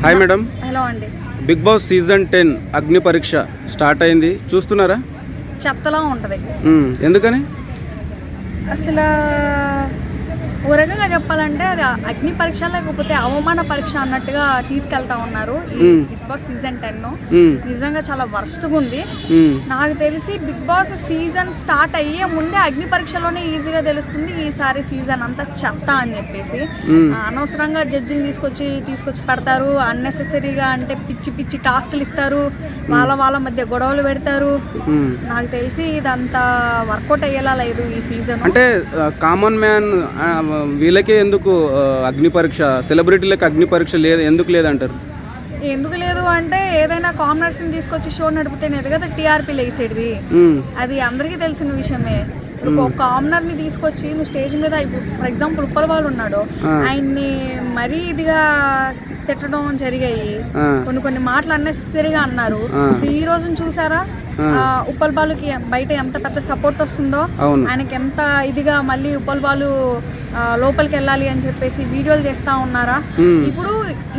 Hi madam. Hello అండి. Big boss season 10 అగ్ని పరీక్ష స్టార్ట్ అయింది, చూస్తున్నారా? చెత్తలా ఉంటుంది. ఎందుకని? అసలు ఓ రకంగా చెప్పాలంటే అది అగ్ని పరీక్ష లేకపోతే అవమాన పరీక్ష అన్నట్టుగా తీసుకెళ్తా ఉన్నారు ఈ బిగ్ బాస్ సీజన్ 10. నిజంగా చాలా వర్స్ట్గా ఉంది. నాకు తెలిసి బిగ్ బాస్ సీజన్ స్టార్ట్ అయ్యే ముందే అగ్ని పరీక్షలోనే ఈజీగా తెలుస్తుంది ఈసారి సీజన్ అంతా చెత్త అని చెప్పేసి. అనవసరంగా జడ్జిని తీసుకొచ్చి పెడతారు, అన్నెసెసరీగా అంటే పిచ్చి పిచ్చి టాస్క్లు ఇస్తారు, వాళ్ళ మధ్య గొడవలు పెడతారు. నాకు తెలిసి ఇదంతా వర్కౌట్ అయ్యేలా లేదు ఈ సీజన్. అంటే కామన్ మ్యాన్ వీళ్ళకే ఎందుకు అగ్ని పరీక్ష, సెలబ్రిటీలకు అగ్ని పరీక్ష లేదు, ఎందుకు లేదంటారు? ఎందుకు లేదు అంటే ఏదైనా కామనర్స్ని తీసుకొచ్చి షో నడిపితేనేది కదా టీఆర్పీ లేసేది. అది అందరికీ తెలిసిన విషయమే. ఇప్పుడు ఒక కామనర్ని తీసుకొచ్చి నువ్వు స్టేజ్ మీద ఫర్ ఎగ్జాంపుల్ ఉప్పల వాళ్ళు ఉన్నాడు, ఆయన్ని మరీ ఇదిగా తిట్టడం జరిగాయి, కొన్ని మాటలు అన్నెసరీగా అన్నారు. ఈ రోజున చూసారా ఉప్పల్ బాలుకి బయట ఎంత పెద్ద సపోర్ట్ వస్తుందో, ఆయనకి ఎంత ఇదిగా మళ్ళీ ఉప్పల్ బాలు లోపలికి వెళ్ళాలి అని చెప్పేసి వీడియోలు చేస్తా ఉన్నారా. ఇప్పుడు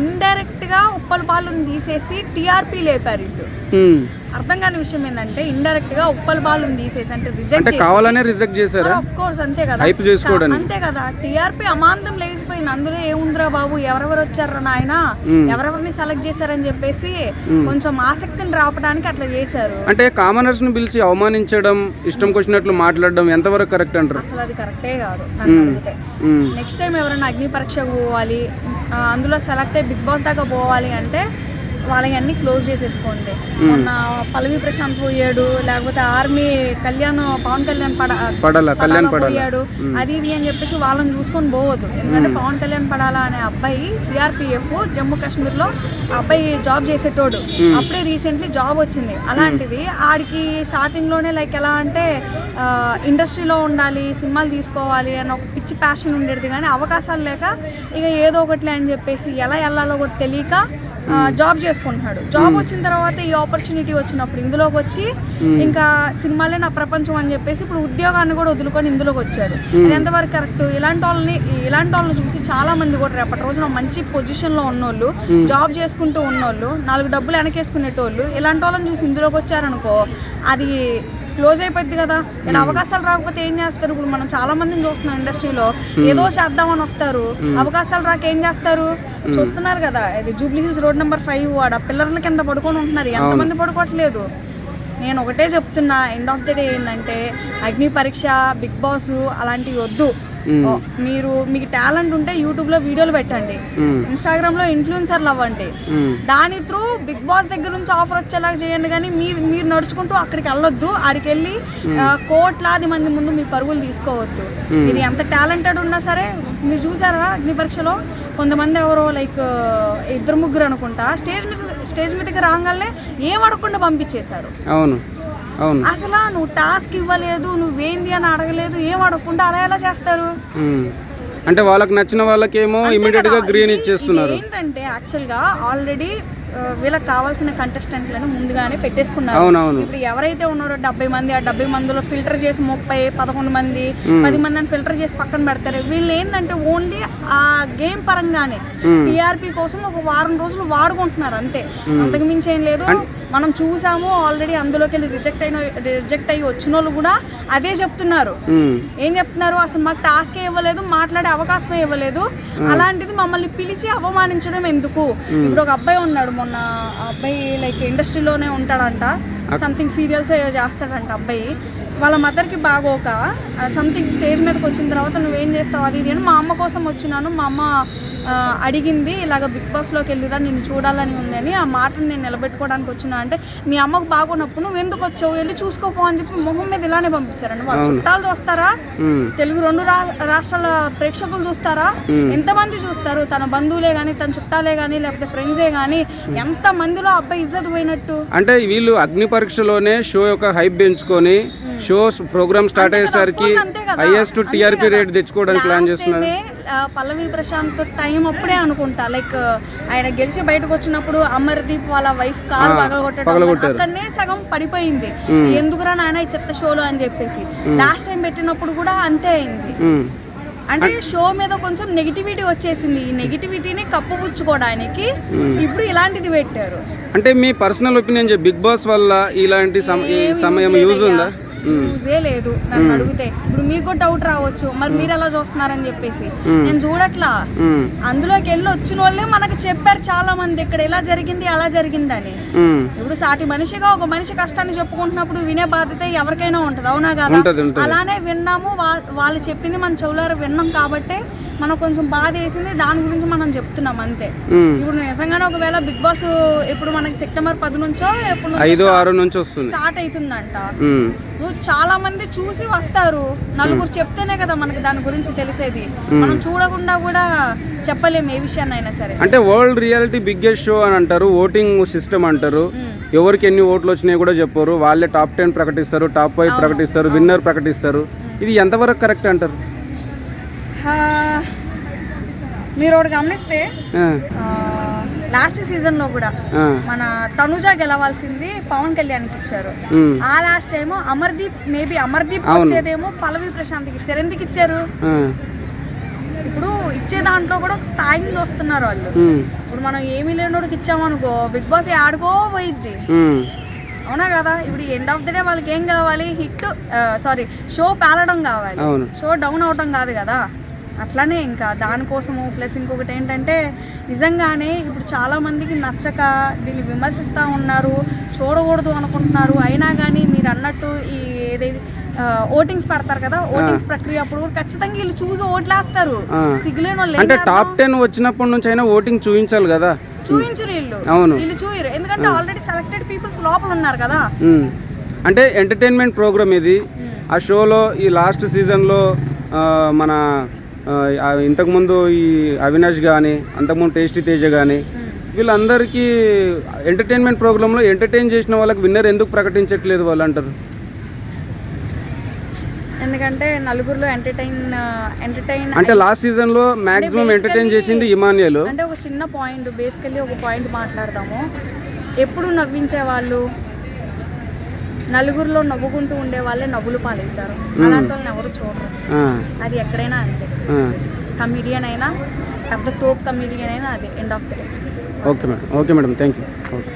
ఇండైరెక్ట్ గా ఉప్పల్ బాలుని తీసేసి టీఆర్పీ లేపారు. ఇల్లు అర్థం కాని విషయం ఏంటంటే ఇండైరెక్ట్ గా ఉప్పల్ బాలుని తీసేసి అంటే రిజెక్ట్ చేశారు. ఆఫ్ కోర్స్ అంతే కదా, అంతే కదా. టీఆర్పీ అమాంతం లేచిపోయింది. అందులో ఏముందిరా బాబు, ఎవరెవరు వచ్చారా నాయన, ఎవరెవరిని సెలెక్ట్ చేశారని చెప్పేసి కొంచెం ఆసక్తిని రాపడానికి అట్లా చేశారు. అంటే కామనర్స్ ను పిలిచి అవమానించడం, ఇష్టం వచ్చినట్లు మాట్లాడడం ఎంతవరకు కరెక్ట్ అంటారు? అసలు అది కరెక్టే కాదు. నెక్స్ట్ టైం ఎవరైనా అగ్ని పరీక్షకు పోవాలి, అందులో సెలెక్ట్ అయ్యి బిగ్ బాస్ దాకా పోవాలి అంటే వాళ్ళకి అన్ని క్లోజ్ చేసేసుకోండి. మొన్న పల్లవి ప్రశాంత్ పోయాడు, లేకపోతే ఆర్మీ పవన్ కళ్యాణ్ పోయాడు, అది ఇది అని చెప్పేసి వాళ్ళని చూసుకొని పోవద్దు. ఎందుకంటే పవన్ కళ్యాణ్ పడాలా అనే అబ్బాయి సిఆర్పిఎఫ్ జమ్మూ కాశ్మీర్ లో అబ్బాయి జాబ్ చేసేటోడు, అప్పుడే రీసెంట్లీ జాబ్ వచ్చింది. అలాంటిది ఆడికి స్టార్టింగ్ లోనే లైక్ ఎలా అంటే ఇండస్ట్రీలో ఉండాలి, సినిమాలు తీసుకోవాలి అని ఒక పిచ్చి ప్యాషన్ ఉండేది. కానీ అవకాశాలు లేక ఇక ఏదో ఒకటి అని చెప్పేసి ఎలా వెళ్ళాలో కూడా తెలియక జాబ్ చేసుకుంటున్నాడు. జాబ్ వచ్చిన తర్వాత ఈ ఆపర్చునిటీ వచ్చినప్పుడు ఇందులోకి వచ్చి ఇంకా సినిమాలే నా ప్రపంచం అని చెప్పేసి ఇప్పుడు ఉద్యోగాన్ని కూడా వదులుకొని ఇందులోకి వచ్చాడు. అది ఎంతవరకు కరెక్ట్? ఇలాంటి వాళ్ళని చూసి చాలా మంది కూడా రేపటి రోజున మంచి పొజిషన్లో ఉన్నోళ్ళు, జాబ్ చేసుకుంటూ ఉన్నోళ్ళు, 4 డబ్బులు వెనకేసుకునేటోళ్ళు, ఇలాంటి వాళ్ళని చూసి ఇందులోకి వచ్చారనుకో అది క్లోజ్ అయిపోద్ది కదా. ఇలా అవకాశాలు రాకపోతే ఏం చేస్తారు? ఇప్పుడు మనం చాలా మందిని చూస్తున్నాం ఇండస్ట్రీలో, ఏదో చేద్దామని వస్తారు, అవకాశాలు రాక ఏం చేస్తారు చూస్తున్నారు కదా. ఇది జూబ్లీ హిల్స్ రోడ్ నెంబర్ 5 వాడ పిల్లర్ల కింద పడుకొని ఉంటున్నారు, ఎంతమంది పడుకోవట్లేదు. నేను ఒకటే చెప్తున్నా, ఎండ్ ఆఫ్ ది డే ఏంటంటే అగ్ని పరీక్ష, బిగ్ బాస్ అలాంటివి వద్దు. మీకు టాలెంట్ ఉంటే యూట్యూబ్ లో వీడియోలు పెట్టండి, ఇన్స్టాగ్రామ్ లో ఇన్ఫ్లుయెన్సర్లు అవ్వండి, దాని త్రూ బిగ్ బాస్ దగ్గర నుంచి ఆఫర్ వచ్చేలాగా చేయండి. కానీ మీరు నడుచుకుంటూ అక్కడికి వెళ్ళొద్దు, ఆడికి వెళ్ళి కోట్లాది మంది ముందు మీ పరుగులు తీసుకోవద్దు. మీరు ఎంత టాలెంటెడ్ ఉన్నా సరే, మీరు చూసారా అగ్ని పరీక్షలో కొంతమంది ఎవరో లైక్ 2-3 అనుకుంటా స్టేజ్ మీదకి రాగానే ఏం అడగకుండా పంపించేశారు. అసలు నువ్వు టాస్క్ ఇవ్వలేదు, నువ్వేంది అని అడగలేదు, ఏం అడగకుండా అలా ఎలా చేస్తారు? అంటే వాళ్ళకి నచ్చిన వాళ్ళకేమో ఇమిడియట్ గా గ్రీన్ ఇచ్చేస్తున్నారు. ఏంటంటే యాక్చువల్ గా ఆల్రెడీ వీళ్ళకి కావాల్సిన కంటెస్టెంట్లను ముందుగానే పెట్టేసుకున్నారు. ఇప్పుడు ఎవరైతే ఉన్నారో 70 మంది, ఆ 70 మందిలో ఫిల్టర్ చేసి 30-11 మంది 10 మందిని ఫిల్టర్ చేసి పక్కన పెడతారు. వీళ్ళు ఏంటంటే ఓన్లీ ఆ గేమ్ పరంగానే టీఆర్పీ కోసం ఒక వారం రోజులు వాడుకుంటున్నారు అంతే, అంతకు మించి ఏం లేదు. మనం చూసాము ఆల్రెడీ, అందులోకి వెళ్ళి రిజెక్ట్ అయ్యి వచ్చిన వాళ్ళు కూడా అదే చెప్తున్నారు. ఏం చెప్తున్నారు? అసలు మాకు టాస్కే ఇవ్వలేదు, మాట్లాడే అవకాశమే ఇవ్వలేదు, అలాంటిది మమ్మల్ని పిలిచి అవమానించడం ఎందుకు? ఇప్పుడు ఒక అబ్బాయి ఉన్నాడు, మొన్న అబ్బాయి లైక్ ఇండస్ట్రీలోనే ఉంటాడంట, సంథింగ్ సీరియల్స్ చేస్తాడంట అబ్బాయి. వాళ్ళ మదర్కి బాగోక సంథింగ్ స్టేజ్ మీదకి వచ్చిన తర్వాత నువ్వేం చేస్తావు అది ఇది అని, మా అమ్మ కోసం వచ్చినాను, మా అమ్మ అడిగింది ఇలాగ బిగ్ బాస్లోకి వెళ్ళిరా నిన్ను చూడాలని ఉందని, ఆ మాటను నేను నిలబెట్టుకోవడానికి వచ్చినా అంటే, మీ అమ్మకు బాగున్నప్పుడు నువ్వు ఎందుకు వచ్చావు, వెళ్ళి చూసుకోపో అని చెప్పి మొహం మీద ఇలానే పంపించారండి. వాళ్ళు చుట్టాలు చూస్తారా, తెలుగు 2 రాష్ట్రాల ప్రేక్షకులు చూస్తారా, ఎంతమంది చూస్తారు? తన బంధువులే కానీ, తన చుట్టాలే కానీ, లేకపోతే ఫ్రెండ్సే కానీ, ఎంత మందిలో అబ్బాయి ఇజ్జత్ పోయినట్టు. అంటే వీళ్ళు అగ్ని పరీక్షలోనే షో యొక్క హైప్ పెంచుకొని షో ప్రోగ్రామ్ స్టార్ట్ అయ్యేసరికి హైయెస్ట్ టీఆర్పీ రేట్ తెచ్చుకోవడానికి ప్లాన్ చేస్తున్నారు. పల్లవి ప్రశాంత్ టైం అప్పుడే అనుకుంటా, లైక్ ఆయన గెలిచి బయటకు వచ్చినప్పుడు అమర్దీప్ వాళ్ళ వైఫ్ కారు పగలగొట్టడం అక్కడనే సగం పడిపోయింది. ఎందుకురా నాయన ఈ చెత్త షోలు అని చెప్పేసి లాస్ట్ టైం పెట్టినప్పుడు కూడా అంతే అయింది. అంటే షో మీద కొంచెం నెగిటివిటీ వచ్చేసింది. ఈ నెగిటివిటీని కప్పుపుచ్చుకోవడానికి ఇప్పుడు ఇలాంటిది పెట్టారు. అంటే మీ పర్సనల్ ఒపీనియన్ బిగ్ బాస్ వల్ల ఇలాంటి సమయం యూజ్ ఉందా? యూజే లేదు నన్ను అడిగితే. ఇప్పుడు మీకు డౌట్ రావచ్చు, మరి మీరు ఎలా చూస్తున్నారని చెప్పేసి. నేను చూడట్లా. అందులోకి వెళ్ళి వచ్చిన వాళ్ళే మనకు చెప్పారు చాలా మంది, ఇక్కడ ఇలా జరిగింది అలా జరిగిందని. ఇప్పుడు సాటి మనిషిగా ఒక మనిషి కష్టాన్ని చెప్పుకుంటున్నప్పుడు వినే బాధ్యత ఎవరికైనా ఉంటది, అవునా కదా? అలానే విన్నాము, వాళ్ళు చెప్పింది మన చెవులారా విన్నాం కాబట్టి మనకు కొంచెం బాధ వేసింది, దాని గురించి మనం చెప్తున్నాం అంతే. ఇప్పుడు నిజంగానే ఒకవేళ బిగ్ బాస్ ఇప్పుడు మనకి సెప్టెంబర్ 10 నుంచో ఎప్పుడు 5-6 నుంచి స్టార్ట్ అవుతుందంట. చాలా మంది చూసి వస్తారు, నలుగురు చెప్తేనే కదా మనకి దాని గురించి తెలిసేది. మనం చూడకుండా కూడా చెప్పలేము ఏ విషయాన్ని అయినా సరే. అంటే వరల్డ్ రియాలిటీ బిగ్గెస్ట్ షో అని అంటారు, ఓటింగ్ సిస్టమ్ అంటారు, ఎవరికి ఎన్ని ఓట్లు వచ్చినాయి కూడా చెప్పారు, వాళ్ళే టాప్ 10 ప్రకటిస్తారు, టాప్ 5 ప్రకటిస్తారు, విన్నర్ ప్రకటిస్తారు. ఇది ఎంతవరకు కరెక్ట్ అంటారు? మీరు ఒకటి గమనిస్తే లాస్ట్ సీజన్ లో కూడా మన తనుజ గెలవాల్సింది పవన్ కళ్యాణ్కి ఇచ్చారు. ఆ లాస్ట్ టైం అమర్దీప్ వచ్చేదేమో పల్లవి ప్రశాంత్కి ఇచ్చారు. ఎందుకు ఇచ్చారు? ఇప్పుడు ఇచ్చే దాంట్లో కూడా ఒక స్థాయిలో వస్తున్నారు వాళ్ళు. ఇప్పుడు మనం ఏమీ లేనోడికి ఇచ్చామనుకో బిగ్ బాస్ ఆడుకో పోయిద్ది, అవునా కదా? ఇప్పుడు ఎండ్ ఆఫ్ ది డే వాళ్ళకి ఏం కావాలి? షో పేలడం కావాలి, షో డౌన్ అవడం కాదు కదా. అట్లానే ఇంకా దానికోసము ప్లస్ ఇంకొకటి ఏంటంటే నిజంగానే ఇప్పుడు చాలా మందికి నచ్చక దీన్ని విమర్శిస్తూ ఉన్నారు, చూడకూడదు అనుకుంటున్నారు. అయినా కానీ మీరు అన్నట్టు ఈ ఏదైతే ఓటింగ్స్ పెడతారు కదా, ఓటింగ్స్ ప్రక్రియ అప్పుడు కూడా ఖచ్చితంగా వీళ్ళు చూసి ఓట్లేస్తారు. సిగ్గులేని వాళ్ళు అంటే టాప్ 10 వచ్చినప్పటి నుంచి అయినా ఓటింగ్ చూపించాలి కదా. చూపించరు వీళ్ళు చూయరు, ఎందుకంటే ఆల్రెడీ సెలెక్టెడ్ పీపుల్స్ లోపల ఉన్నారు కదా. అంటే ఎంటర్టైన్మెంట్ ప్రోగ్రామ్ ఇది. ఆ షోలో ఈ లాస్ట్ సీజన్లో మన ఇంతకుముందు ఈ అవినాష్ కానీ, అంతకుముందు టేస్టీ తేజ కానీ, వీళ్ళందరికీ ఎంటర్టైన్మెంట్ ప్రోగ్రాంలో ఎంటర్టైన్ చేసిన వాళ్ళకి విన్నర్ ఎందుకు ప్రకటించట్లేదు వాళ్ళు అంటారు? ఎందుకంటే నలుగురిలో ఎంటర్టైన్ అంటే లాస్ట్ సీజన్ లో మాక్సిమం ఎంటర్టైన్ చేసింది ఇమాన్యుయల్. అంటే ఒక చిన్న పాయింట్, బేసికల్లీ ఒక పాయింట్ మాట్లాడదాము. ఎప్పుడు నవ్వించే వాళ్ళు నలుగురిలో నవ్వుకుంటూ ఉండే వాళ్ళే నవ్వులు పాలవుతారు. అలాంటి వాళ్ళని ఎవరు చూడరు. అది ఎక్కడైనా అంతే. కమిడియన్ అయినా, పెద్ద తోపు కమిడియన్ అయినా అదే end of the day. Okay madam, thank you. Okay.